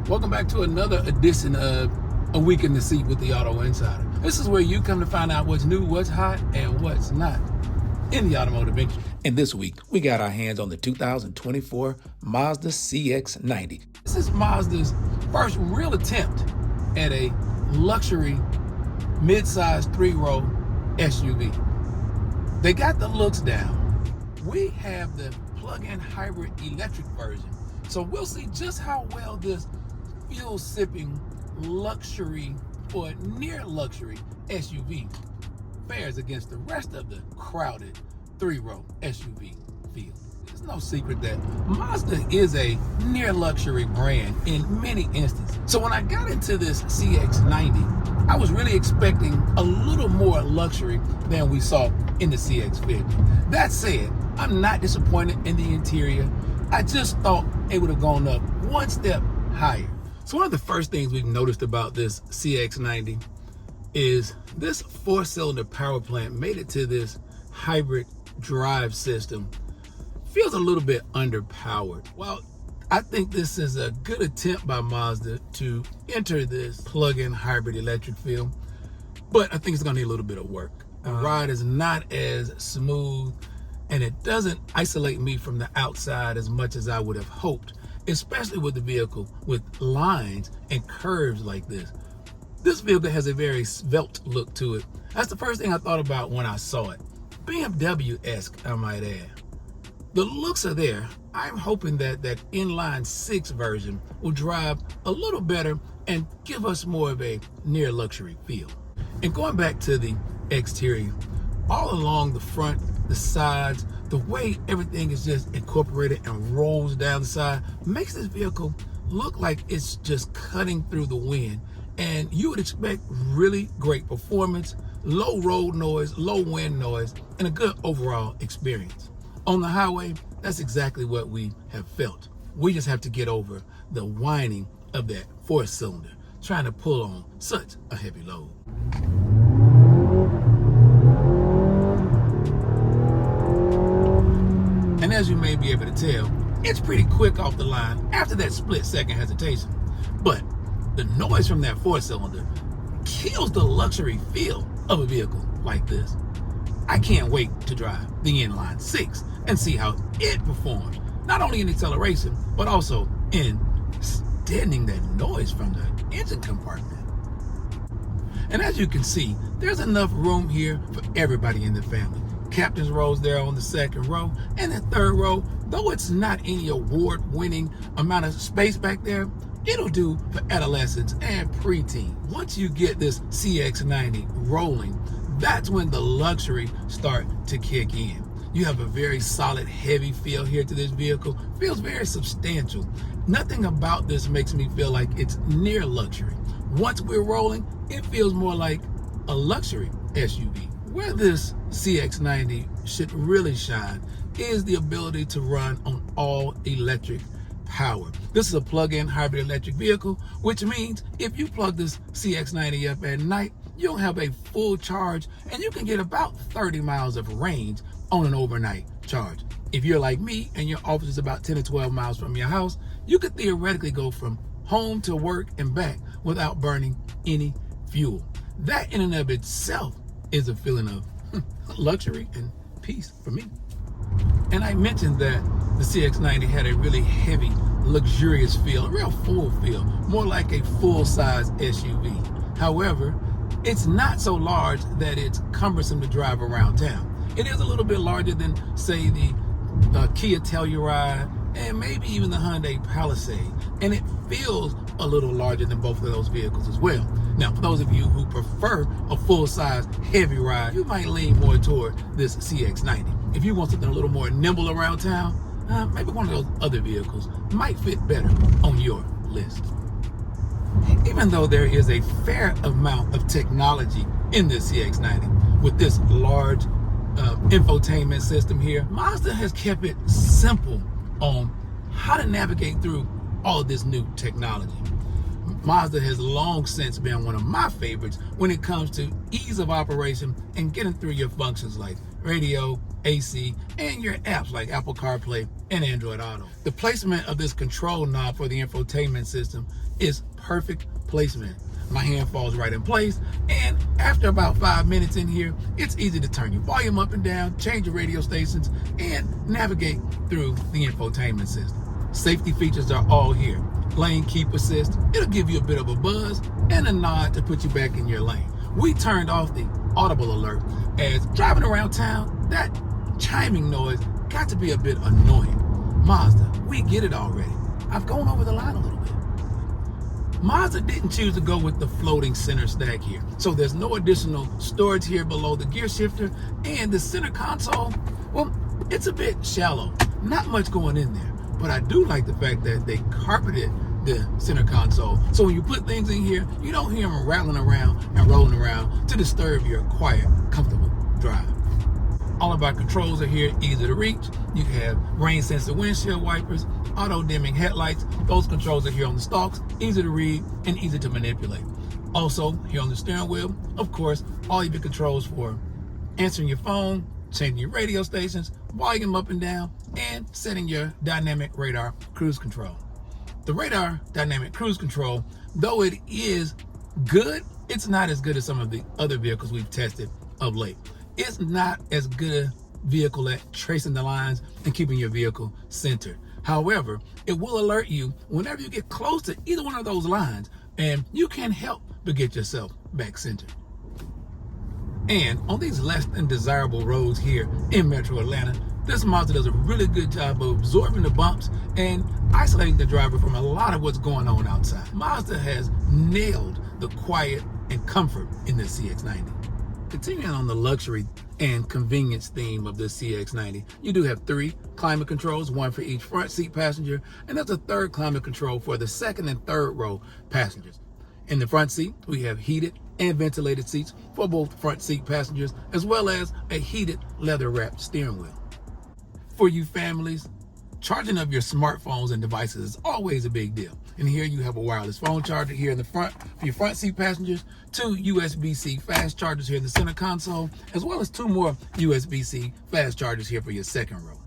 Welcome back to another edition of A Week in the Seat with the AutoNsider. This is where you come to find out what's new, what's hot, and what's not in the automotive industry. And this week, we got our hands on the 2024 Mazda CX-90. This is Mazda's first real attempt at a luxury mid-size three-row SUV. They got the looks down. We have the plug-in hybrid electric version. So we'll see just how well this fuel-sipping luxury or near luxury SUV fares against the rest of the crowded three-row SUV field. It's no secret that Mazda is a near luxury brand in many instances. So when I got into this CX-90, I was really expecting a little more luxury than we saw in the CX-50. That said, I'm not disappointed in the interior. I just thought it would have gone up one step higher. So one of the first things we've noticed about this CX-90 is this four-cylinder power plant made it to this hybrid drive system. Feels a little bit underpowered. Well, I think this is a good attempt by Mazda to enter this plug-in hybrid electric field, but I think it's gonna need a little bit of work. The ride is not as smooth, and it doesn't isolate me from the outside as much as I would have hoped, especially with the vehicle with lines and curves like this. This vehicle has a very svelte look to it. That's the first thing I thought about when I saw it. BMW-esque, I might add. The looks are there. I'm hoping that inline 6 version will drive a little better and give us more of a near luxury feel. And going back to the exterior, all along the front, the sides, the way everything is just incorporated and rolls down the side makes this vehicle look like it's just cutting through the wind. And you would expect really great performance, low road noise, low wind noise, and a good overall experience. On the highway, that's exactly what we have felt. We just have to get over the whining of that four-cylinder trying to pull on such a heavy load. And as you may be able to tell, it's pretty quick off the line after that split-second hesitation. But the noise from that four-cylinder kills the luxury feel of a vehicle like this. I can't wait to drive the inline 6 and see how it performs, not only in acceleration, but also in deadening that noise from the engine compartment. And as you can see, there's enough room here for everybody in the family. Captain's rows there on the second row, and the third row, though it's not any award-winning amount of space back there, it'll do for adolescents and preteen. Once you get this CX-90 rolling, that's when the luxury start to kick in. You have a very solid, heavy feel here to this vehicle. Feels very substantial. Nothing about this makes me feel like it's near luxury. Once we're rolling, it feels more like a luxury SUV. Where this CX-90 should really shine is the ability to run on all electric power. This is a plug-in hybrid electric vehicle, which means if you plug this CX-90 up at night, you'll have a full charge and you can get about 30 miles of range on an overnight charge. If you're like me and your office is about 10 to 12 miles from your house, you could theoretically go from home to work and back without burning any fuel. That in and of itself is a feeling of luxury and peace for me. And I mentioned that the CX-90 had a really heavy, luxurious feel, a real full feel, more like a full-size SUV. However, it's not so large that it's cumbersome to drive around town. It is a little bit larger than, say, the Kia Telluride and maybe even the Hyundai Palisade. And it feels a little larger than both of those vehicles as well. Now, for those of you who prefer a full-size, heavy ride, you might lean more toward this CX-90. If you want something a little more nimble around town, maybe one of those other vehicles might fit better on your list. Even though there is a fair amount of technology in this CX-90, with this large infotainment system here, Mazda has kept it simple on how to navigate through all of this new technology. Mazda has long since been one of my favorites when it comes to ease of operation and getting through your functions like radio, AC, and your apps like Apple CarPlay and Android Auto. The placement of this control knob for the infotainment system is perfect placement. My hand falls right in place, and after about 5 minutes in here, it's easy to turn your volume up and down, change your radio stations, and navigate through the infotainment system. Safety features are all here. Lane keep assist, it'll give you a bit of a buzz and a nod to put you back in your lane. We turned off the audible alert, as driving around town, that chiming noise got to be a bit annoying. Mazda, we get it already. I've gone over the line a little bit. Mazda didn't choose to go with the floating center stack here, so there's no additional storage here below the gear shifter, and the center console, well, it's a bit shallow, not much going in there. But I do like the fact that they carpeted the center console, so when you put things in here, you don't hear them rattling around and rolling around to disturb your quiet, comfortable drive. All of our controls are here, easy to reach. You have rain sensor windshield wipers, auto dimming headlights. Those controls are here on the stalks, easy to read and easy to manipulate. Also, here on the steering wheel, of course, all of your controls for answering your phone, changing your radio stations, volume up and down, and setting your dynamic radar cruise control. The radar dynamic cruise control, though it is good, it's not as good as some of the other vehicles we've tested of late. It's not as good a vehicle at tracing the lines and keeping your vehicle centered. However, it will alert you whenever you get close to either one of those lines, and you can't help but get yourself back centered. And on these less than desirable roads here in Metro Atlanta, this Mazda does a really good job of absorbing the bumps and isolating the driver from a lot of what's going on outside. Mazda has nailed the quiet and comfort in the CX-90. Continuing on the luxury and convenience theme of the CX-90, you do have 3 climate controls, 1 for each front seat passenger, and there's a 3rd climate control for the 2nd and 3rd row passengers. In the front seat, we have heated and ventilated seats for both front seat passengers, as well as a heated leather-wrapped steering wheel. For you families, charging up your smartphones and devices is always a big deal. And here you have a wireless phone charger here in the front for your front seat passengers, 2 USB-C fast chargers here in the center console, as well as 2 more USB-C fast chargers here for your 2nd row.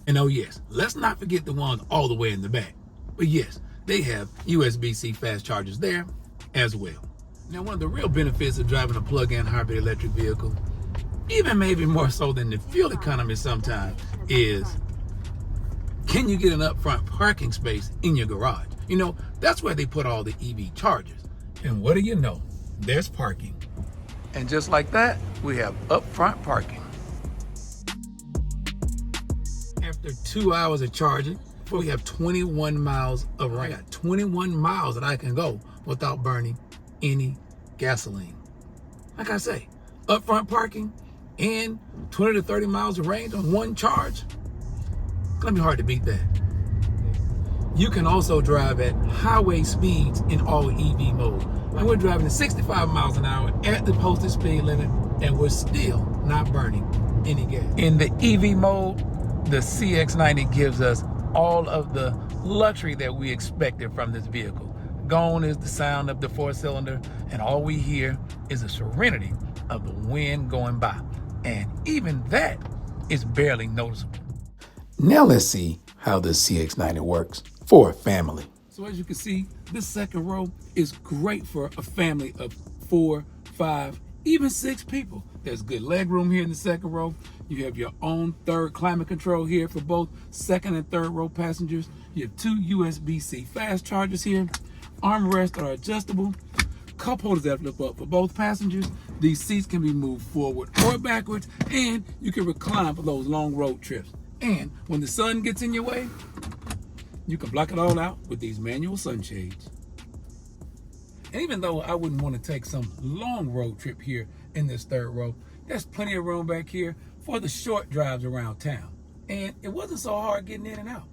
And oh yes, let's not forget the ones all the way in the back. But yes, they have USB-C fast chargers there as well. Now, one of the real benefits of driving a plug-in hybrid electric vehicle, even maybe more so than the fuel economy sometimes, is can you get an upfront parking space in your garage? You know, that's where they put all the EV chargers. And what do you know? There's parking. And just like that, we have upfront parking. After 2 hours of charging, we have 21 miles of range. I got 21 miles that I can go without burning any gasoline. Like I say, upfront parking and 20 to 30 miles of range on one charge. It's gonna be hard to beat that. You can also drive at highway speeds in all EV mode. And we're driving at 65 miles an hour at the posted speed limit, and we're still not burning any gas. In the EV mode, the CX-90 gives us all of the luxury that we expected from this vehicle. Gone is the sound of the 4-cylinder, and all we hear is the serenity of the wind going by. And even that is barely noticeable. Now let's see how the CX-90 works for a family. So as you can see, this 2nd row is great for a family of 4, 5, even 6 people. There's good leg room here in the 2nd row. You have your own 3rd climate control here for both 2nd and 3rd row passengers. You have 2 USB-C fast chargers here. Armrests are adjustable. Cup holders that flip up for both passengers. These seats can be moved forward or backwards, and you can recline for those long road trips. And when the sun gets in your way, you can block it all out with these manual sunshades. And even though I wouldn't want to take some long road trip here in this 3rd row, there's plenty of room back here for the short drives around town. And it wasn't so hard getting in and out.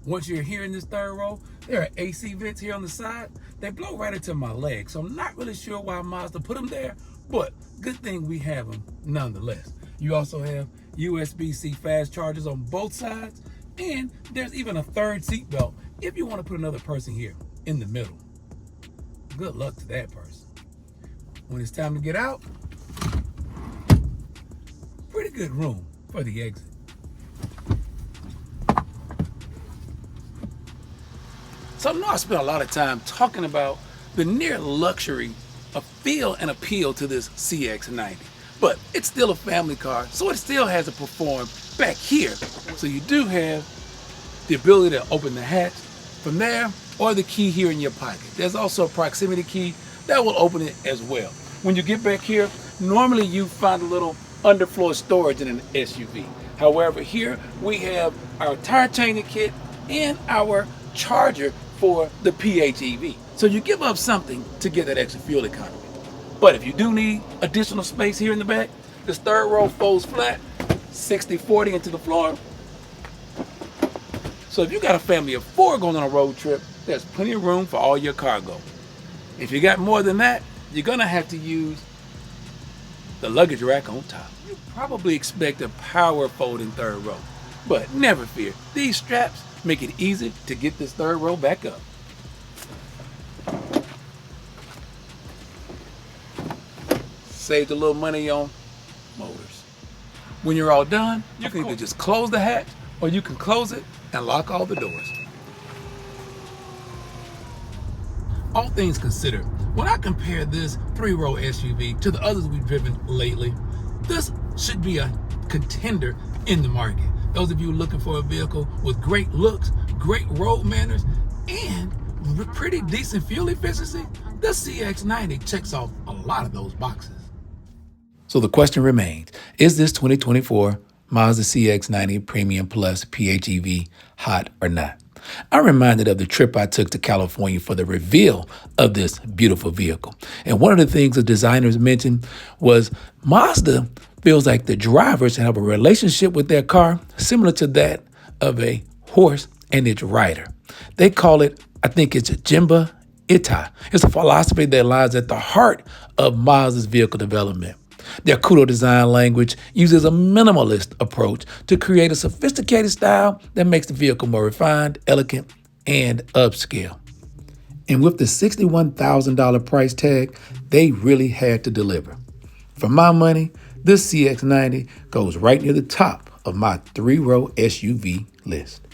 Once you're here in this 3rd row, there are AC vents here on the side. They blow right into my leg, so I'm not really sure why Mazda put them there, but good thing we have them nonetheless. You also have USB-C fast chargers on both sides, and there's even a 3rd seat belt if you want to put another person here in the middle. Good luck to that person. when it's time to get out, pretty good room for the exit. So I know I spent a lot of time talking about the near luxury of feel and appeal to this CX-90, but it's still a family car, so it still has to perform back here. So you do have the ability to open the hatch from there, or the key here in your pocket. There's also a proximity key that will open it as well. When you get back here, normally you find a little underfloor storage in an SUV. However, here we have our tire changing kit and our charger for the PHEV. So you give up something to get that extra fuel economy. But if you do need additional space here in the back, this third row folds flat, 60-40 into the floor. So if you got a family of 4 going on a road trip, there's plenty of room for all your cargo. If you got more than that, you're gonna have to use the luggage rack on top. You probably expect a power folding third row, but never fear. These straps make it easy to get this third row back up. Saved a little money on motors. When you're all done, you can either just close the hatch or you can close it and lock all the doors. All things considered, when I compare this 3-row SUV to the others we've driven lately, this should be a contender in the market. Those of you looking for a vehicle with great looks, great road manners, and pretty decent fuel efficiency, the CX-90 checks off a lot of those boxes. So the question remains, is this 2024 Mazda CX-90 Premium Plus PHEV hot or not? I'm reminded of the trip I took to California for the reveal of this beautiful vehicle. And one of the things the designers mentioned was Mazda feels like the drivers have a relationship with their car similar to that of a horse and its rider. They call it, I think it's a Jimba Ita. It's a philosophy that lies at the heart of Mazda's vehicle development. Their Kudo design language uses a minimalist approach to create a sophisticated style that makes the vehicle more refined, elegant, and upscale. And with the $61,000 price tag, they really had to deliver. For my money, this CX-90 goes right near the top of my 3-row SUV list.